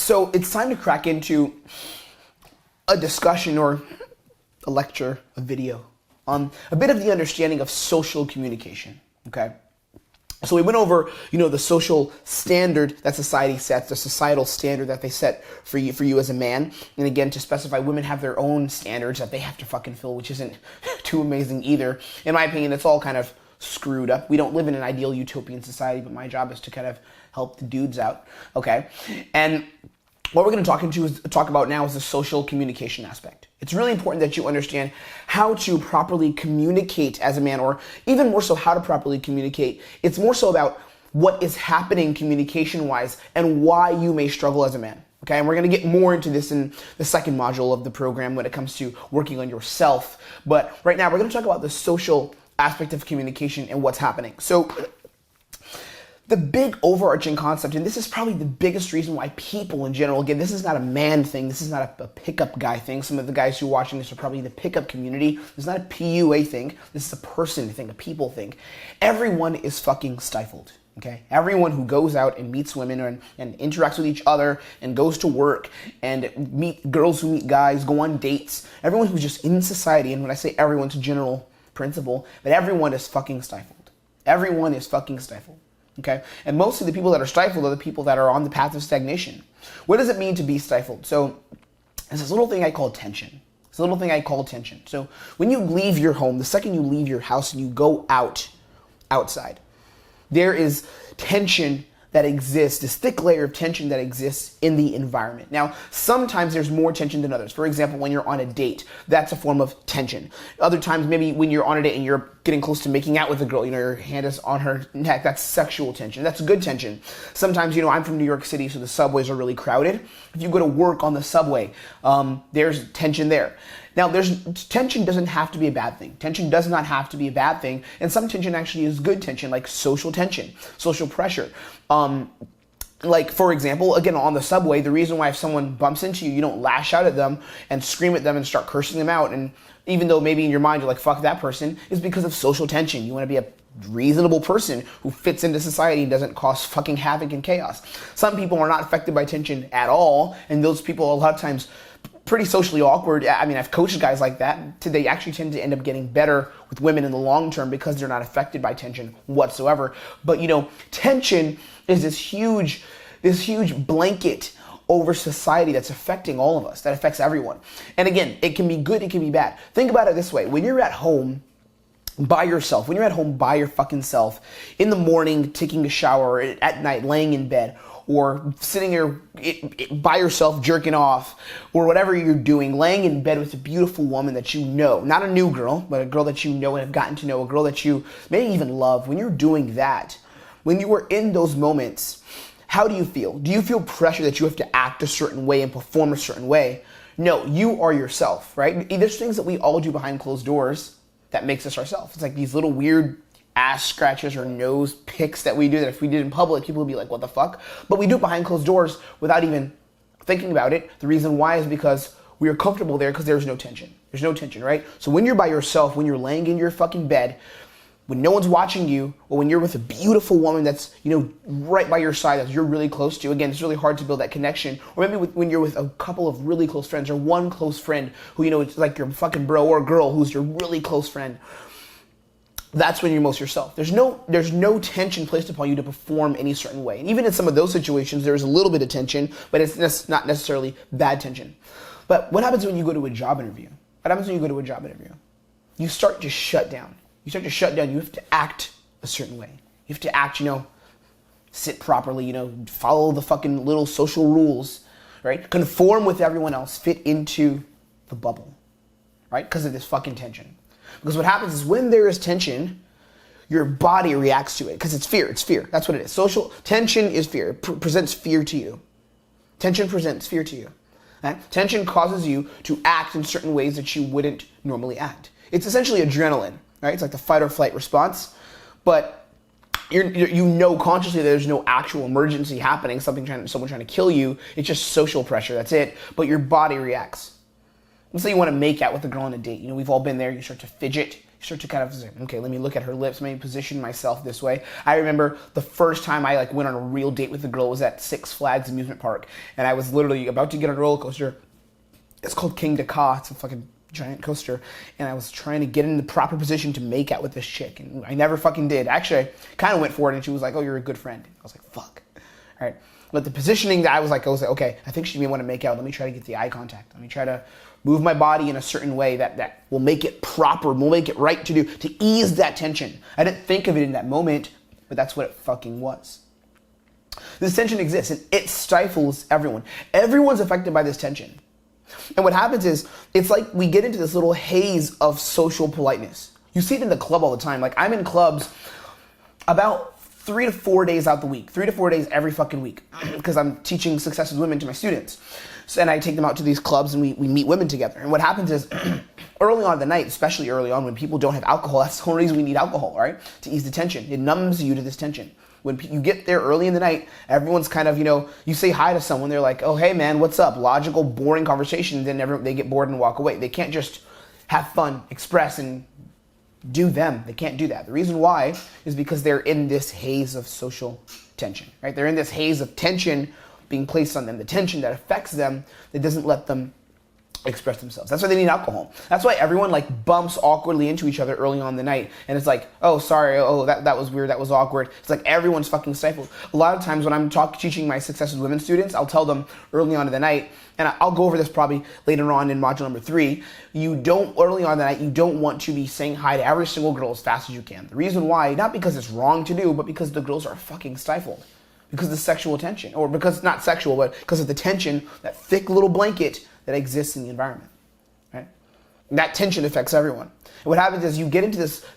So it's time to crack into a discussion or a lecture, a video, on a bit of the understanding of social communication, okay? So we went over, the social standard that society sets, the societal standard that they set for you as a man. And again, to specify, women have their own standards that they have to fucking fill, which isn't too amazing either. In my opinion, it's all kind of screwed up. We don't live in an ideal utopian society, but my job is to kind of help the dudes out, okay? And what we're going to talk about now is the social communication aspect. It's really important that you understand how to properly communicate as a man, or even more so how to properly communicate. It's more so about what is happening communication-wise and why you may struggle as a man. Okay, and we're going to get more into this in the second module of the program when it comes to working on yourself. But right now, we're going to talk about the social aspect of communication and what's happening. So the big overarching concept, and this is probably the biggest reason why people in general, again, this is not a man thing, this is not a pickup guy thing. Some of the guys who are watching this are probably in the pickup community. It's not a PUA thing, this is a person thing, a people thing. Everyone is fucking stifled, okay? Everyone who goes out and meets women and interacts with each other and goes to work and meet girls who meet guys, go on dates, everyone who's just in society, and when I say everyone, it's a general principle, but everyone is fucking stifled. Everyone is fucking stifled. Okay, and mostly the people that are stifled are the people that are on the path of stagnation. What does it mean to be stifled? So there's this little thing I call tension. It's a little thing I call tension. So when you leave your home, the second you leave your house and you go outside, there is tension that exists, this thick layer of tension that exists in the environment. Now, sometimes there's more tension than others. For example, when you're on a date, that's a form of tension. Other times, maybe when you're on a date and you're getting close to making out with a girl, your hand is on her neck, that's sexual tension. That's good tension. Sometimes, I'm from New York City, so the subways are really crowded. If you go to work on the subway, there's tension there. Now, tension doesn't have to be a bad thing. Tension does not have to be a bad thing. And some tension actually is good tension, like social tension, social pressure. Like, for example, again, on the subway, the reason why if someone bumps into you, you don't lash out at them and scream at them and start cursing them out. And even though maybe in your mind you're like, fuck that person, is because of social tension. You want to be a reasonable person who fits into society and doesn't cause fucking havoc and chaos. Some people are not affected by tension at all. And those people, a lot of times, pretty socially awkward. I mean, I've coached guys like that. They actually tend to end up getting better with women in the long term because they're not affected by tension whatsoever. But tension is this huge blanket over society that's affecting all of us, that affects everyone. And again, it can be good, it can be bad. Think about it this way. When you're at home by yourself, when you're at home by your fucking self, in the morning, taking a shower, or at night, laying in bed, or sitting there by yourself jerking off, or whatever you're doing, laying in bed with a beautiful woman that you know, not a new girl, but a girl that you know and have gotten to know, a girl that you may even love. When you're doing that, when you are in those moments, how do you feel? Do you feel pressure that you have to act a certain way and perform a certain way? No, you are yourself, right? There's things that we all do behind closed doors that makes us ourselves. It's like these little weird ass scratches or nose picks that we do that if we did in public, people would be like, what the fuck? But we do it behind closed doors without even thinking about it. The reason why is because we are comfortable there because there's no tension. There's no tension, right? So when you're by yourself, when you're laying in your fucking bed, when no one's watching you, or when you're with a beautiful woman that's, right by your side, that you're really close to, again, it's really hard to build that connection. Or maybe when you're with a couple of really close friends, or one close friend who, it's like your fucking bro, or girl who's your really close friend. That's when you're most yourself. There's no tension placed upon you to perform any certain way. And even in some of those situations, there's a little bit of tension, but it's not necessarily bad tension. But what happens when you go to a job interview? What happens when you go to a job interview? You start to shut down. You have to act a certain way. You have to act, sit properly, follow the fucking little social rules, right? Conform with everyone else, fit into the bubble, right? Because of this fucking tension. Because what happens is when there is tension, your body reacts to it because it's fear. It's fear. That's what it is. Social tension is fear. It presents fear to you. Tension presents fear to you. Right? Tension causes you to act in certain ways that you wouldn't normally act. It's essentially adrenaline, right? It's like the fight or flight response, but consciously there's no actual emergency happening, someone trying to kill you. It's just social pressure. That's it. But your body reacts. Let's say you want to make out with a girl on a date. We've all been there. You start to fidget. You start to kind of say, okay, let me look at her lips, let me position myself this way. I remember the first time I went on a real date with a girl was at Six Flags amusement park, and I was literally about to get on a roller coaster. It's called King Dakar. It's a fucking giant coaster, and I was trying to get in the proper position to make out with this chick, and I never fucking did. Actually, I kind of went for it, and she was like, oh, you're a good friend. I was like, fuck. All right. But the positioning that I was like, okay, I think she may want to make out. Let me try to get the eye contact. Let me try to move my body in a certain way that will make it proper, will make it right to do, to ease that tension. I didn't think of it in that moment, but that's what it fucking was. This tension exists, and it stifles everyone. Everyone's affected by this tension. And what happens is, it's like we get into this little haze of social politeness. You see it in the club all the time. Like, I'm in clubs about 3 to 4 days out the week, 3 to 4 days every fucking week, because I'm teaching success with women to my students. So, and I take them out to these clubs and we meet women together. And what happens is, early on in the night, especially early on when people don't have alcohol, that's the only reason we need alcohol, right? To ease the tension. It numbs you to this tension. When you get there early in the night, everyone's kind of, you say hi to someone, they're like, oh, hey man, what's up? Logical, boring conversation, then they get bored and walk away. They can't just have fun, express, and do them. They can't do that. The reason why is because they're in this haze of social tension, right? They're in this haze of tension being placed on them, the tension that affects them, that doesn't let them express themselves. That's why they need alcohol. That's why everyone bumps awkwardly into each other early on in the night, and it's like, oh, sorry, oh, that was weird, that was awkward. It's like everyone's fucking stifled. A lot of times when I'm teaching my Success with Women students, I'll tell them early on in the night, and I'll go over this probably later on in module number 3, early on in the night, you don't want to be saying hi to every single girl as fast as you can. The reason why, not because it's wrong to do, but because the girls are fucking stifled. Because of the sexual tension, or because, not sexual, but because of the tension, that thick little blanket that exists in the environment, right? And that tension affects everyone. And what happens is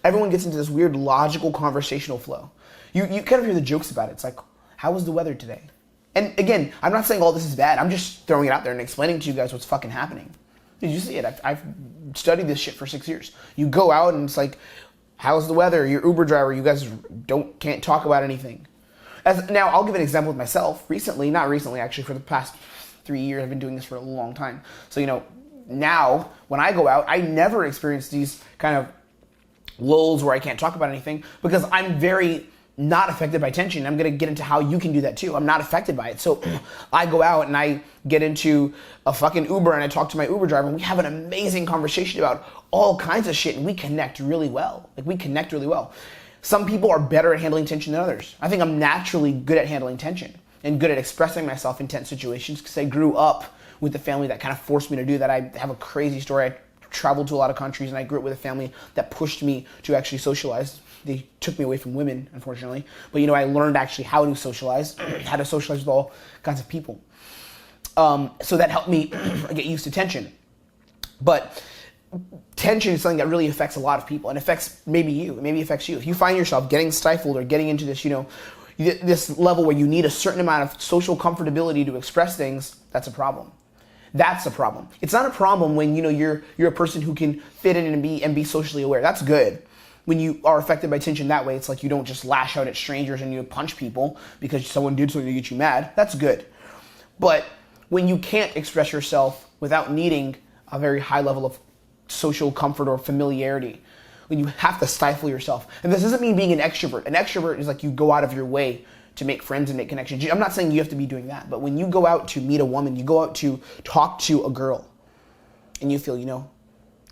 everyone gets into this weird logical conversational flow. You kind of hear the jokes about it. It's like, how was the weather today? And again, I'm not saying all this is bad. I'm just throwing it out there and explaining to you guys what's fucking happening. Did you see it? I've studied this shit for 6 years. You go out and it's like, how's the weather? You're Uber driver. You guys can't talk about anything. Now, I'll give an example with myself. Not recently, actually, for the past 3 years, I've been doing this for a long time. So, now, when I go out, I never experience these kind of lulls where I can't talk about anything because I'm very not affected by tension. I'm going to get into how you can do that too. I'm not affected by it. So I go out and I get into a fucking Uber and I talk to my Uber driver and we have an amazing conversation about all kinds of shit and we connect really well. Some people are better at handling tension than others. I think I'm naturally good at handling tension and good at expressing myself in tense situations because I grew up with a family that kind of forced me to do that. I have a crazy story. I traveled to a lot of countries and I grew up with a family that pushed me to actually socialize. They took me away from women, unfortunately. But, I learned actually how to socialize, how to socialize with all kinds of people. So that helped me get used to tension. But tension is something that really affects a lot of people and affects maybe you. It maybe affects you. If you find yourself getting stifled or getting into this, this level where you need a certain amount of social comfortability to express things, that's a problem. That's a problem. It's not a problem when, you're a person who can fit in and be socially aware. That's good. When you are affected by tension that way, it's like you don't just lash out at strangers and you punch people because someone did something to get you mad. That's good. But when you can't express yourself without needing a very high level of social comfort or familiarity, when you have to stifle yourself. And this doesn't mean being an extrovert. An extrovert is like you go out of your way to make friends and make connections. I'm not saying you have to be doing that, but when you go out to meet a woman, you go out to talk to a girl, and you feel,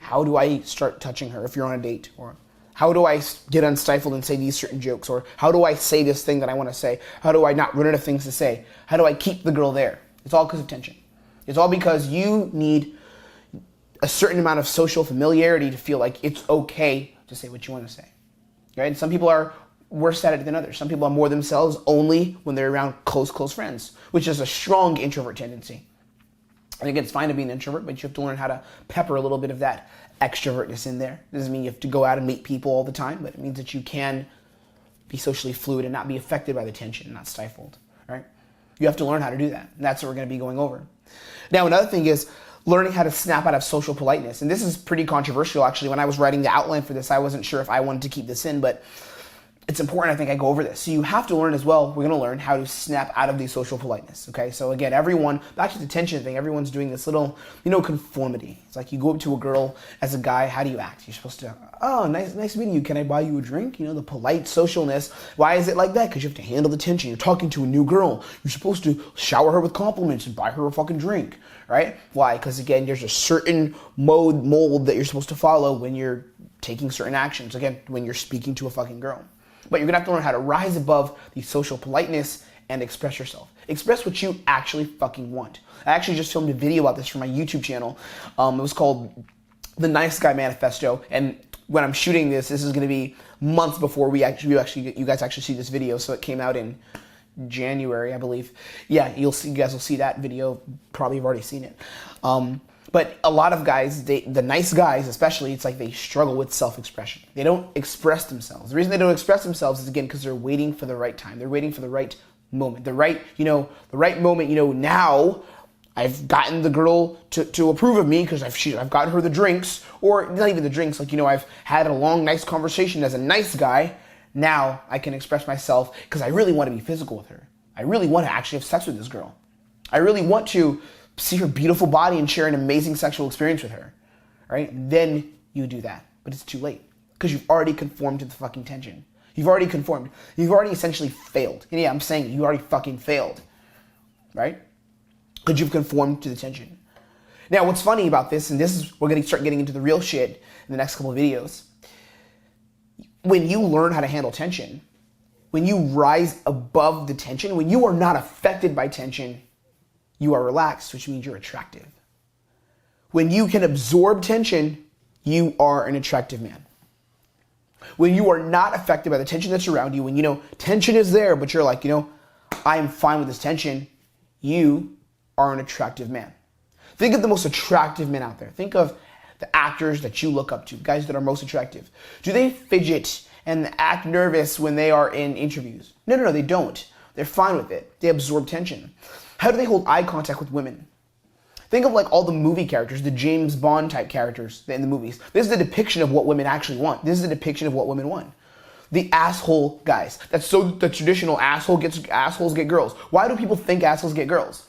how do I start touching her if you're on a date? Or how do I get unstifled and say these certain jokes? Or how do I say this thing that I want to say? How do I not run out of things to say? How do I keep the girl there? It's all because of tension. It's all because you need a certain amount of social familiarity to feel like it's okay to say what you want to say. Right? Some people are worse at it than others. Some people are more themselves only when they're around close friends, which is a strong introvert tendency. I think it's fine to be an introvert, but you have to learn how to pepper a little bit of that extrovertness in there. It doesn't mean you have to go out and meet people all the time, but it means that you can be socially fluid and not be affected by the tension and not stifled. Right? You have to learn how to do that. And that's what we're going to be going over. Now, another thing is learning how to snap out of social politeness. And this is pretty controversial, actually. When I was writing the outline for this, I wasn't sure if I wanted to keep this in, but it's important, I think, I go over this. So you have to learn as well, we're going to learn how to snap out of the social politeness, okay? So again, everyone, back to the tension thing, everyone's doing this little, conformity. It's like you go up to a girl as a guy, how do you act? You're supposed to, oh, nice meeting you, can I buy you a drink? The polite socialness. Why is it like that? Because you have to handle the tension. You're talking to a new girl. You're supposed to shower her with compliments and buy her a fucking drink, right? Why? Because again, there's a certain mold that you're supposed to follow when you're taking certain actions. Again, when you're speaking to a fucking girl. But you're going to have to learn how to rise above the social politeness and express yourself. Express what you actually fucking want. I actually just filmed a video about this for my YouTube channel. It was called The Nice Guy Manifesto. And when I'm shooting this is going to be months before you guys actually see this video. So it came out in January, I believe. Yeah, you guys will see that video. Probably have already seen it. But a lot of guys, the nice guys especially, it's like they struggle with self-expression. They don't express themselves. The reason they don't express themselves is, again, because they're waiting for the right time. They're waiting for the right moment. The right moment, now I've gotten the girl to approve of me because I've gotten her the drinks, or not even the drinks, I've had a long, nice conversation as a nice guy. Now I can express myself because I really want to be physical with her. I really want to actually have sex with this girl. I really want to see her beautiful body and share an amazing sexual experience with her, right? Then you do that, but it's too late because you've already conformed to the fucking tension. You've already conformed. You've already essentially failed. And yeah, I'm saying you already fucking failed, right? Because you've conformed to the tension. Now, what's funny about this, and we're going to start getting into the real shit in the next couple of videos. When you learn how to handle tension, when you rise above the tension, when you are not affected by tension, you are relaxed, which means you're attractive. When you can absorb tension, you are an attractive man. When you are not affected by the tension that's around you, when tension is there, but you're like, I am fine with this tension, you are an attractive man. Think of the most attractive men out there. Think of the actors that you look up to, guys that are most attractive. Do they fidget and act nervous when they are in interviews? No, they don't. They're fine with it. They absorb tension. How do they hold eye contact with women? Think of all the movie characters, the James Bond type characters in the movies. This is a depiction of what women actually want. This is a depiction of what women want. The asshole guys. That's so the traditional assholes get girls. Why do people think assholes get girls?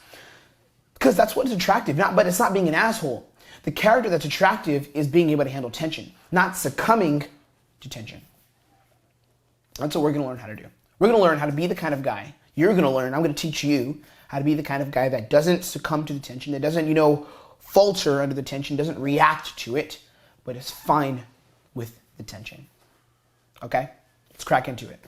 Because that's what's attractive. But it's not being an asshole. The character that's attractive is being able to handle tension, not succumbing to tension. That's what we're going to learn how to do. We're going to learn how to be the kind of guy. You're going to learn, I'm going to teach you how to be the kind of guy that doesn't succumb to the tension, that doesn't, falter under the tension, doesn't react to it, but is fine with the tension. Okay? Let's crack into it.